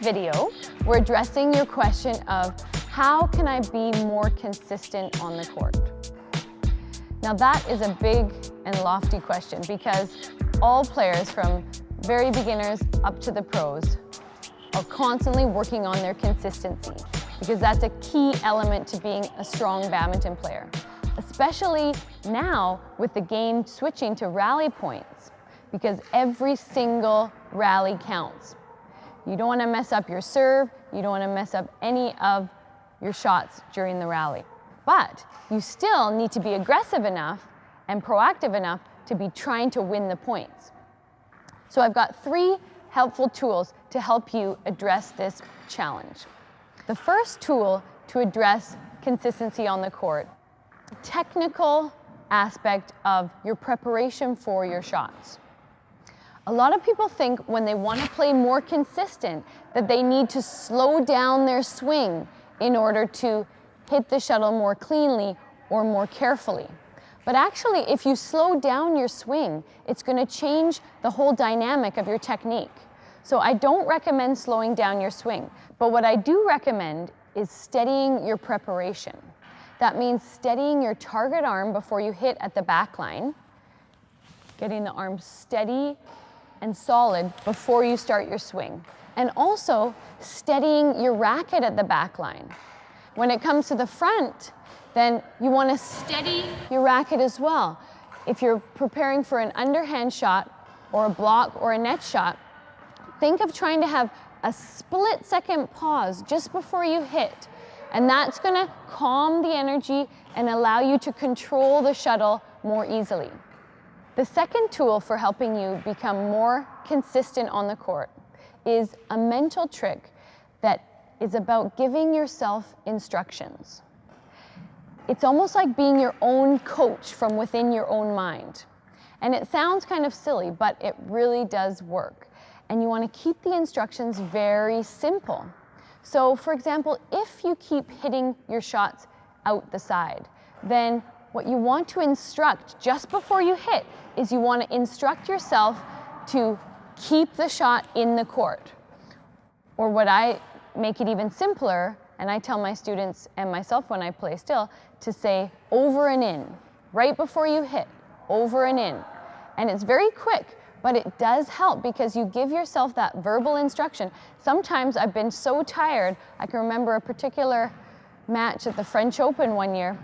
video, we're addressing your question of how can I be more consistent on the court? Now that is a big and lofty question because all players from very beginners up to the pros are constantly working on their consistency because that's a key element to being a strong badminton player, especially now with the game switching to rally points because every single rally counts. You don't want to mess up your serve, you don't want to mess up any of your shots during the rally. But you still need to be aggressive enough and proactive enough to be trying to win the points. So I've got 3 helpful tools to help you address this challenge. The first tool to address consistency on the court, technical aspect of your preparation for your shots. A lot of people think when they want to play more consistent that they need to slow down their swing in order to hit the shuttle more cleanly or more carefully. But actually, if you slow down your swing, it's going to change the whole dynamic of your technique. So I don't recommend slowing down your swing, but what I do recommend is steadying your preparation. That means steadying your target arm before you hit at the back line, getting the arm steady and solid before you start your swing, and also steadying your racket at the back line. When it comes to the front, then you want to steady your racket as well. If you're preparing for an underhand shot or a block or a net shot, think of trying to have a split-second pause just before you hit, and that's going to calm the energy and allow you to control the shuttle more easily. The second tool for helping you become more consistent on the court is a mental trick that is about giving yourself instructions. It's almost like being your own coach from within your own mind. And it sounds kind of silly, but it really does work. And you want to keep the instructions very simple. So for example, if you keep hitting your shots out the side, then what you want to instruct just before you hit is you want to instruct yourself to keep the shot in the court. Or what I make it even simpler, and I tell my students and myself when I play still, to say over and in, right before you hit, over and in. And it's very quick, but it does help because you give yourself that verbal instruction. Sometimes I've been so tired, I can remember a particular match at the French Open one year.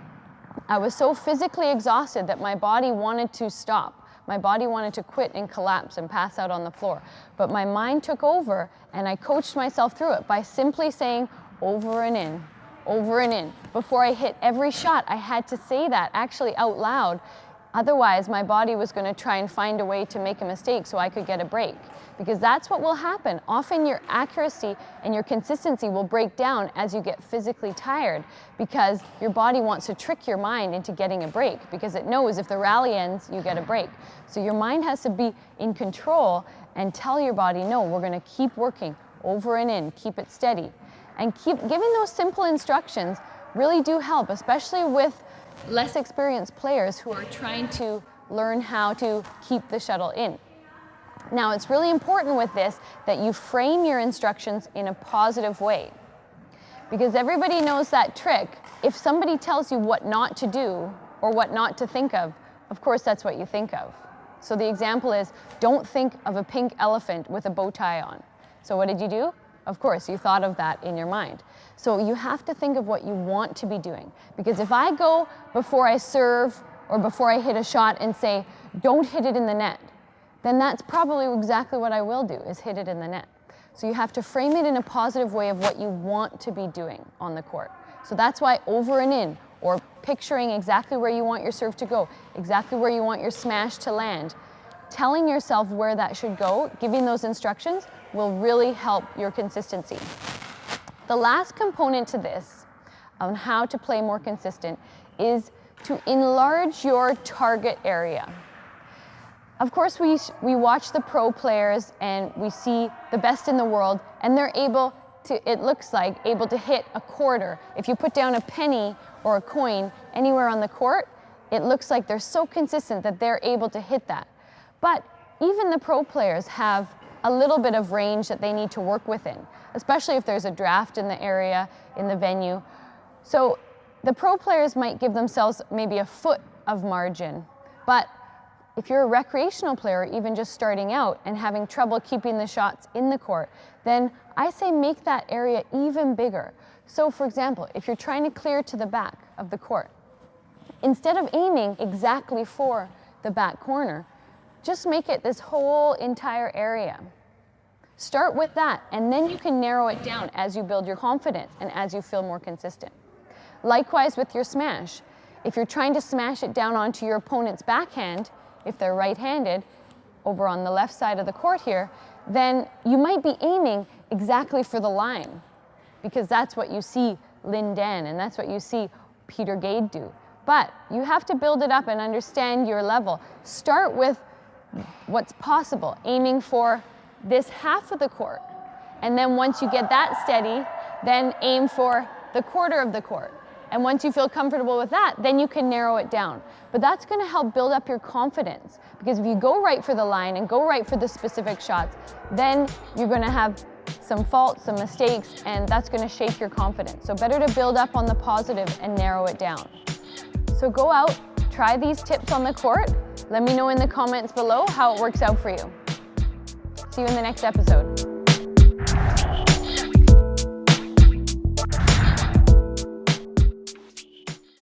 I was so physically exhausted that my body wanted to stop. My body wanted to quit and collapse and pass out on the floor. But my mind took over and I coached myself through it by simply saying over and in, over and in. Before I hit every shot, I had to say that actually out loud. Otherwise, my body was going to try and find a way to make a mistake so I could get a break. Because that's what will happen. Often your accuracy and your consistency will break down as you get physically tired because your body wants to trick your mind into getting a break because it knows if the rally ends, you get a break. So your mind has to be in control and tell your body, no, we're going to keep working over and in, keep it steady. And keep giving those simple instructions really do help, especially with less experienced players who are trying to learn how to keep the shuttle in. Now, it's really important with this that you frame your instructions in a positive way. Because everybody knows that trick. If somebody tells you what not to do or what not to think of course that's what you think of. So the example is, don't think of a pink elephant with a bow tie on. So what did you do? Of course, you thought of that in your mind. So you have to think of what you want to be doing. Because if I go before I serve or before I hit a shot and say, don't hit it in the net, then that's probably exactly what I will do, is hit it in the net. So you have to frame it in a positive way of what you want to be doing on the court. So that's why over and in, or picturing exactly where you want your serve to go, exactly where you want your smash to land, telling yourself where that should go, giving those instructions, will really help your consistency. The last component to this, on how to play more consistent, is to enlarge your target area. Of course, we watch the pro players and we see the best in the world, and they're able to, it looks like, able to hit a quarter. If you put down a penny or a coin anywhere on the court, it looks like they're so consistent that they're able to hit that. But even the pro players have a little bit of range that they need to work within, especially if there's a draft in the area, in the venue. So the pro players might give themselves maybe a foot of margin, but if you're a recreational player, even just starting out and having trouble keeping the shots in the court, then I say make that area even bigger. So for example, if you're trying to clear to the back of the court, instead of aiming exactly for the back corner, just make it this whole entire area. Start with that, and then you can narrow it down as you build your confidence and as you feel more consistent. Likewise with your smash. If you're trying to smash it down onto your opponent's backhand, if they're right-handed, over on the left side of the court here, then you might be aiming exactly for the line, because that's what you see Lin Dan and that's what you see Peter Gade do. But you have to build it up and understand your level. Start with what's possible, aiming for this half of the court. And then once you get that steady, then aim for the quarter of the court. And once you feel comfortable with that, then you can narrow it down. But that's going to help build up your confidence, because if you go right for the line and go right for the specific shots, then you're going to have some faults, some mistakes, and that's going to shake your confidence. So better to build up on the positive and narrow it down. So go out, try these tips on the court. Let me know in the comments below how it works out for you. See you in the next episode.